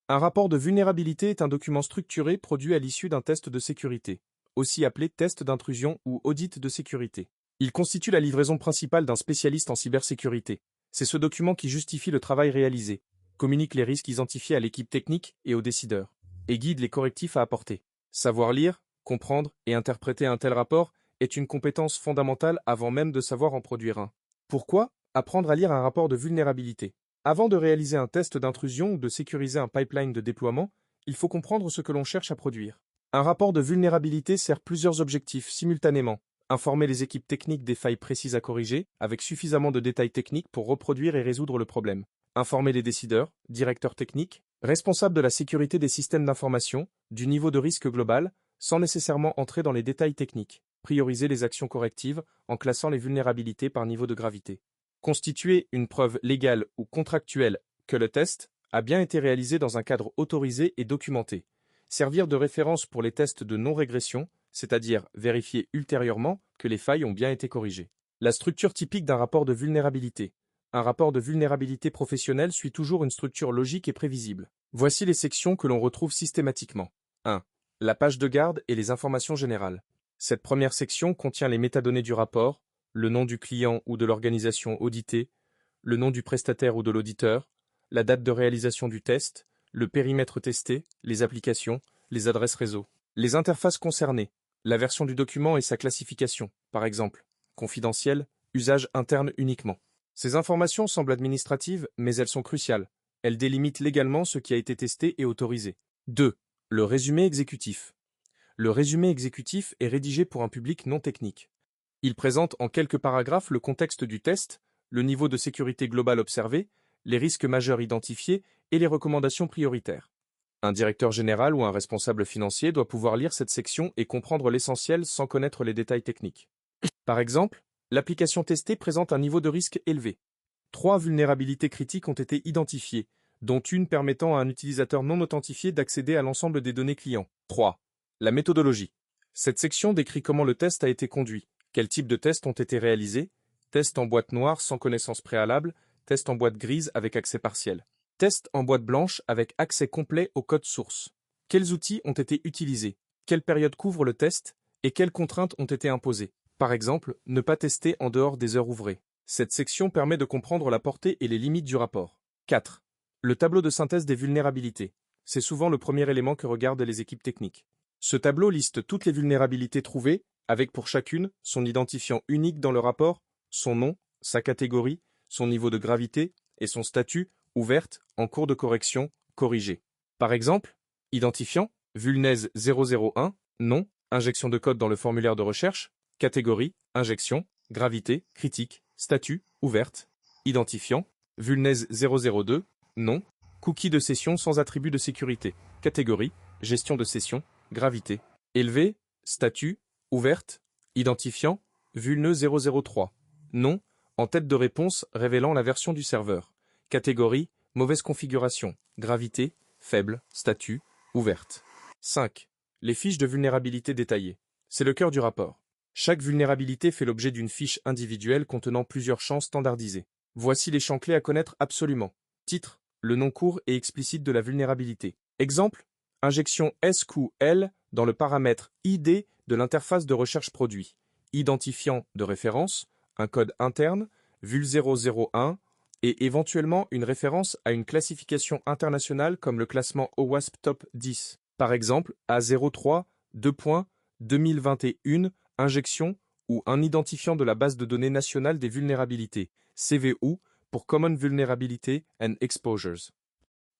Un rapport de vulnérabilité est un document structuré produit à l'issue d'un test de sécurité, aussi appelé test d'intrusion ou audit de sécurité. Il constitue la livraison principale d'un spécialiste en cybersécurité. C'est ce document qui justifie le travail réalisé, communique les risques identifiés à l'équipe technique et aux décideurs, et guide les correctifs à apporter. Savoir lire, comprendre et interpréter un tel rapport est une compétence fondamentale avant même de savoir en produire un. Pourquoi apprendre à lire un rapport de vulnérabilité? Avant de réaliser un test d'intrusion ou de sécuriser un pipeline de déploiement, il faut comprendre ce que l'on cherche à produire. Un rapport de vulnérabilité sert plusieurs objectifs simultanément. Informer les équipes techniques des failles précises à corriger, avec suffisamment de détails techniques pour reproduire et résoudre le problème. Informer les décideurs, directeurs techniques, responsables de la sécurité des systèmes d'information, du niveau de risque global, sans nécessairement entrer dans les détails techniques. Prioriser les actions correctives en classant les vulnérabilités par niveau de gravité. Constituer une preuve légale ou contractuelle que le test a bien été réalisé dans un cadre autorisé et documenté. Servir de référence pour les tests de non-régression, c'est-à-dire vérifier ultérieurement que les failles ont bien été corrigées. La structure typique d'un rapport de vulnérabilité. Un rapport de vulnérabilité professionnelle suit toujours une structure logique et prévisible. Voici les sections que l'on retrouve systématiquement. 1. La page de garde et les informations générales. Cette première section contient les métadonnées du rapport, le nom du client ou de l'organisation auditée, le nom du prestataire ou de l'auditeur, la date de réalisation du test, le périmètre testé, les applications, les adresses réseau. Les interfaces concernées, la version du document et sa classification, par exemple, confidentiel, usage interne uniquement. Ces informations semblent administratives, mais elles sont cruciales. Elles délimitent légalement ce qui a été testé et autorisé. 2. Le résumé exécutif. Le résumé exécutif est rédigé pour un public non technique. Il présente en quelques paragraphes le contexte du test, le niveau de sécurité global observé, les risques majeurs identifiés et les recommandations prioritaires. Un directeur général ou un responsable financier doit pouvoir lire cette section et comprendre l'essentiel sans connaître les détails techniques. Par exemple, l'application testée présente un niveau de risque élevé. 3 vulnérabilités critiques ont été identifiées, dont une permettant à un utilisateur non authentifié d'accéder à l'ensemble des données clients. 3. La méthodologie. Cette section décrit comment le test a été conduit, quels types de tests ont été réalisés, test en boîte noire sans connaissance préalable, test en boîte grise avec accès partiel, test en boîte blanche avec accès complet au code source. Quels outils ont été utilisés, quelle période couvre le test et quelles contraintes ont été imposées. Par exemple, ne pas tester en dehors des heures ouvrées. Cette section permet de comprendre la portée et les limites du rapport. 4. Le tableau de synthèse des vulnérabilités. C'est souvent le premier élément que regardent les équipes techniques. Ce tableau liste toutes les vulnérabilités trouvées, avec pour chacune son identifiant unique dans le rapport, son nom, sa catégorie, son niveau de gravité et son statut, ouverte, en cours de correction, corrigée. Par exemple, identifiant, vulnèse 001, nom, injection de code dans le formulaire de recherche, catégorie, injection, gravité, critique, statut, ouverte, identifiant, vulnèse 002, nom, cookie de session sans attribut de sécurité, catégorie, gestion de session, gravité, élevé, statut, ouverte, identifiant, vulneux 003, nom, en tête de réponse révélant la version du serveur, catégorie, mauvaise configuration, gravité, faible, statut, ouverte. 5. Les fiches de vulnérabilité détaillées. C'est le cœur du rapport. Chaque vulnérabilité fait l'objet d'une fiche individuelle contenant plusieurs champs standardisés. Voici les champs clés à connaître absolument. Titre, le nom court et explicite de la vulnérabilité. Exemple, injection SQL dans le paramètre ID de l'interface de recherche produit. Identifiant de référence, un code interne, vul 001 et éventuellement une référence à une classification internationale comme le classement OWASP Top 10. Par exemple, A03, 2021, injection ou un identifiant de la base de données nationale des vulnérabilités, CVU, pour Common Vulnerability and Exposures.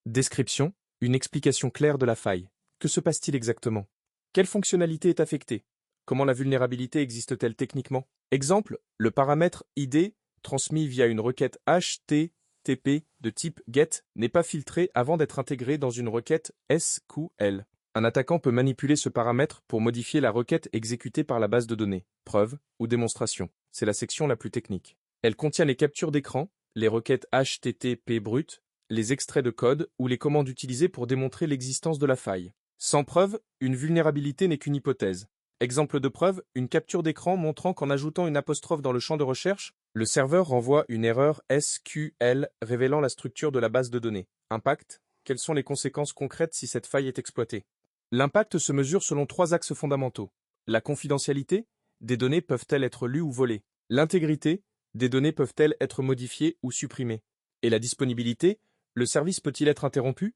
Description, une explication claire de la faille. Que se passe-t-il exactement? Quelle fonctionnalité est affectée? Comment la vulnérabilité existe-t-elle techniquement? Exemple, le paramètre ID transmis via une requête HTTP de type GET n'est pas filtré avant d'être intégré dans une requête SQL. Un attaquant peut manipuler ce paramètre pour modifier la requête exécutée par la base de données, preuve ou démonstration. C'est la section la plus technique. Elle contient les captures d'écran, les requêtes HTTP brutes, les extraits de code ou les commandes utilisées pour démontrer l'existence de la faille. Sans preuve, une vulnérabilité n'est qu'une hypothèse. Exemple de preuve, une capture d'écran montrant qu'en ajoutant une apostrophe dans le champ de recherche, le serveur renvoie une erreur SQL révélant la structure de la base de données. Impact, Quelles sont les conséquences concrètes si cette faille est exploitée? L'impact se mesure selon 3 axes fondamentaux. La confidentialité, des données peuvent-elles être lues ou volées? L'intégrité, des données peuvent-elles être modifiées ou supprimées? Et la disponibilité, le service peut-il être interrompu?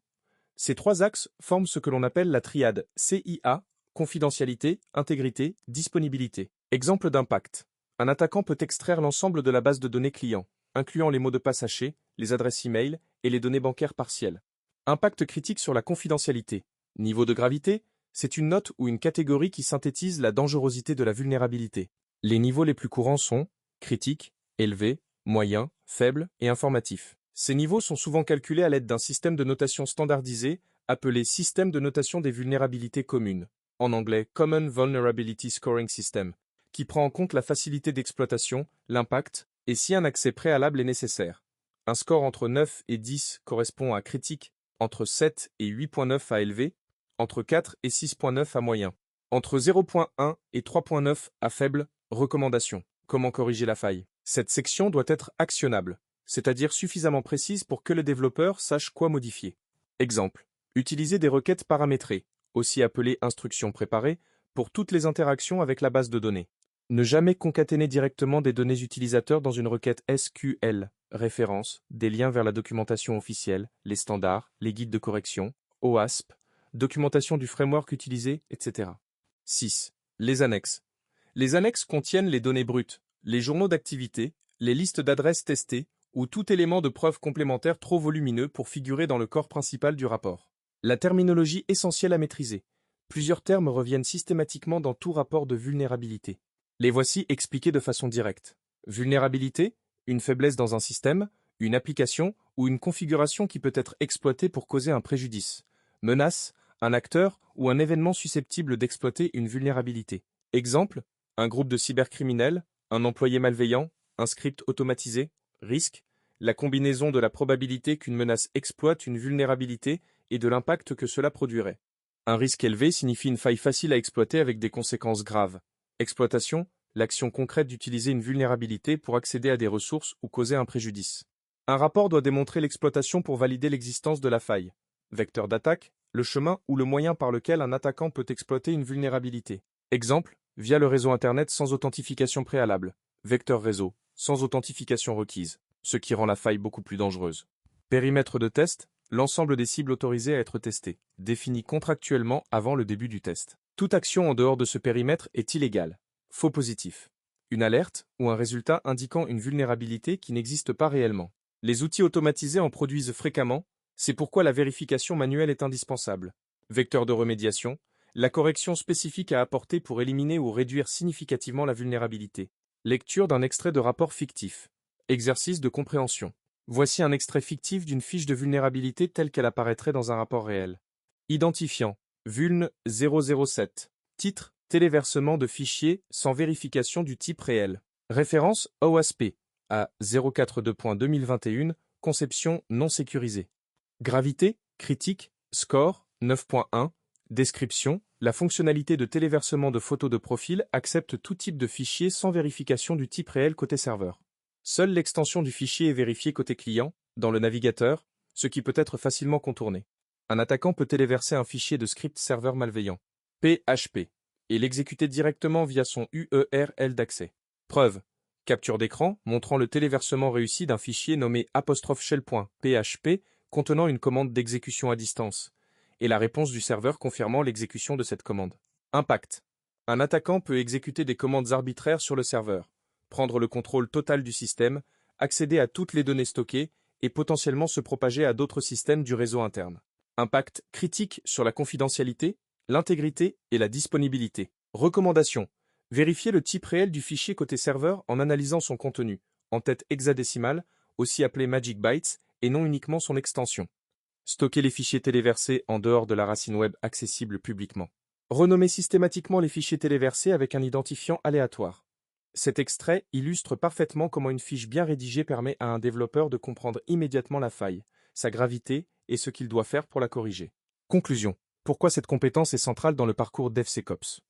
Ces 3 axes forment ce que l'on appelle la triade CIA, confidentialité, intégrité, disponibilité. Exemple d'impact. Un attaquant peut extraire l'ensemble de la base de données client, incluant les mots de passe hachés, les adresses e-mail et les données bancaires partielles. Impact critique sur la confidentialité. Niveau de gravité, c'est une note ou une catégorie qui synthétise la dangerosité de la vulnérabilité. Les niveaux les plus courants sont critique, élevé, moyen, faible et informatif. Ces niveaux sont souvent calculés à l'aide d'un système de notation standardisé appelé système de notation des vulnérabilités communes, en anglais Common Vulnerability Scoring System, qui prend en compte la facilité d'exploitation, l'impact, et si un accès préalable est nécessaire. Un score entre 9 et 10 correspond à critique, entre 7 et 8.9 à élevé, entre 4 et 6.9 à moyen, entre 0.1 et 3.9 à faible, recommandation. Comment corriger la faille? Cette section doit être actionnable, c'est-à-dire suffisamment précise pour que le développeur sache quoi modifier. Exemple. Utiliser des requêtes paramétrées, aussi appelées instructions préparées, pour toutes les interactions avec la base de données. Ne jamais concaténer directement des données utilisateurs dans une requête SQL, référence, des liens vers la documentation officielle, les standards, les guides de correction, OASP, documentation du framework utilisé, etc. 6. Les annexes. Les annexes contiennent les données brutes, les journaux d'activité, les listes d'adresses testées ou tout élément de preuve complémentaire trop volumineux pour figurer dans le corps principal du rapport. La terminologie essentielle à maîtriser. Plusieurs termes reviennent systématiquement dans tout rapport de vulnérabilité. Les voici expliqués de façon directe. Vulnérabilité, une faiblesse dans un système, une application ou une configuration qui peut être exploitée pour causer un préjudice. Menace, un acteur ou un événement susceptible d'exploiter une vulnérabilité. Exemple, un groupe de cybercriminels, un employé malveillant, un script automatisé. Risque, la combinaison de la probabilité qu'une menace exploite une vulnérabilité et de l'impact que cela produirait. Un risque élevé signifie une faille facile à exploiter avec des conséquences graves. Exploitation, l'action concrète d'utiliser une vulnérabilité pour accéder à des ressources ou causer un préjudice. Un rapport doit démontrer l'exploitation pour valider l'existence de la faille. Vecteur d'attaque, le chemin ou le moyen par lequel un attaquant peut exploiter une vulnérabilité. Exemple, via le réseau Internet sans authentification préalable. Vecteur réseau, sans authentification requise, ce qui rend la faille beaucoup plus dangereuse. Périmètre de test, l'ensemble des cibles autorisées à être testées, défini contractuellement avant le début du test. Toute action en dehors de ce périmètre est illégale. Faux positif. Une alerte ou un résultat indiquant une vulnérabilité qui n'existe pas réellement. Les outils automatisés en produisent fréquemment, c'est pourquoi la vérification manuelle est indispensable. Vecteur de remédiation, la correction spécifique à apporter pour éliminer ou réduire significativement la vulnérabilité. Lecture d'un extrait de rapport fictif. Exercice de compréhension. Voici un extrait fictif d'une fiche de vulnérabilité telle qu'elle apparaîtrait dans un rapport réel. Identifiant. Vuln 007. Titre. Téléversement de fichiers sans vérification du type réel. Référence OASP. À 042.2021. Conception non sécurisée. Gravité. Critique. Score. 9.1. Description. La fonctionnalité de téléversement de photos de profil accepte tout type de fichier sans vérification du type réel côté serveur. Seule l'extension du fichier est vérifiée côté client, dans le navigateur, ce qui peut être facilement contourné. Un attaquant peut téléverser un fichier de script serveur malveillant, PHP, et l'exécuter directement via son URL d'accès. Preuve. Capture d'écran montrant le téléversement réussi d'un fichier nommé 'shell.php contenant une commande d'exécution à distance, et la réponse du serveur confirmant l'exécution de cette commande. Impact. Un attaquant peut exécuter des commandes arbitraires sur le serveur, prendre le contrôle total du système, accéder à toutes les données stockées et potentiellement se propager à d'autres systèmes du réseau interne. Impact critique sur la confidentialité, l'intégrité et la disponibilité. Recommandation. Vérifier le type réel du fichier côté serveur en analysant son contenu, en tête hexadécimale, aussi appelé Magic Bytes, et non uniquement son extension. Stocker les fichiers téléversés en dehors de la racine web accessible publiquement. Renommer systématiquement les fichiers téléversés avec un identifiant aléatoire. Cet extrait illustre parfaitement comment une fiche bien rédigée permet à un développeur de comprendre immédiatement la faille, sa gravité et ce qu'il doit faire pour la corriger. Conclusion. Pourquoi cette compétence est centrale dans le parcours DevSecOps?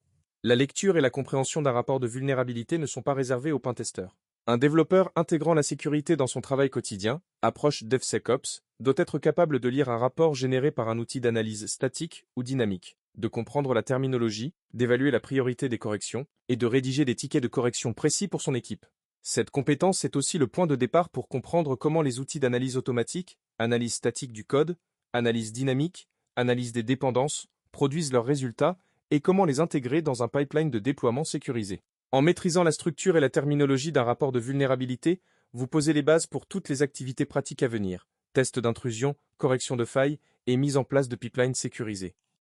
La lecture et la compréhension d'un rapport de vulnérabilité ne sont pas réservées aux pentesters. Un développeur intégrant la sécurité dans son travail quotidien, approche DevSecOps, doit être capable de lire un rapport généré par un outil d'analyse statique ou dynamique, de comprendre la terminologie, d'évaluer la priorité des corrections et de rédiger des tickets de correction précis pour son équipe. Cette compétence est aussi le point de départ pour comprendre comment les outils d'analyse automatique, analyse statique du code, analyse dynamique, analyse des dépendances, produisent leurs résultats et comment les intégrer dans un pipeline de déploiement sécurisé. En maîtrisant la structure et la terminologie d'un rapport de vulnérabilité, vous posez les bases pour toutes les activités pratiques à venir, tests d'intrusion, correction de failles et mise en place de pipelines sécurisés.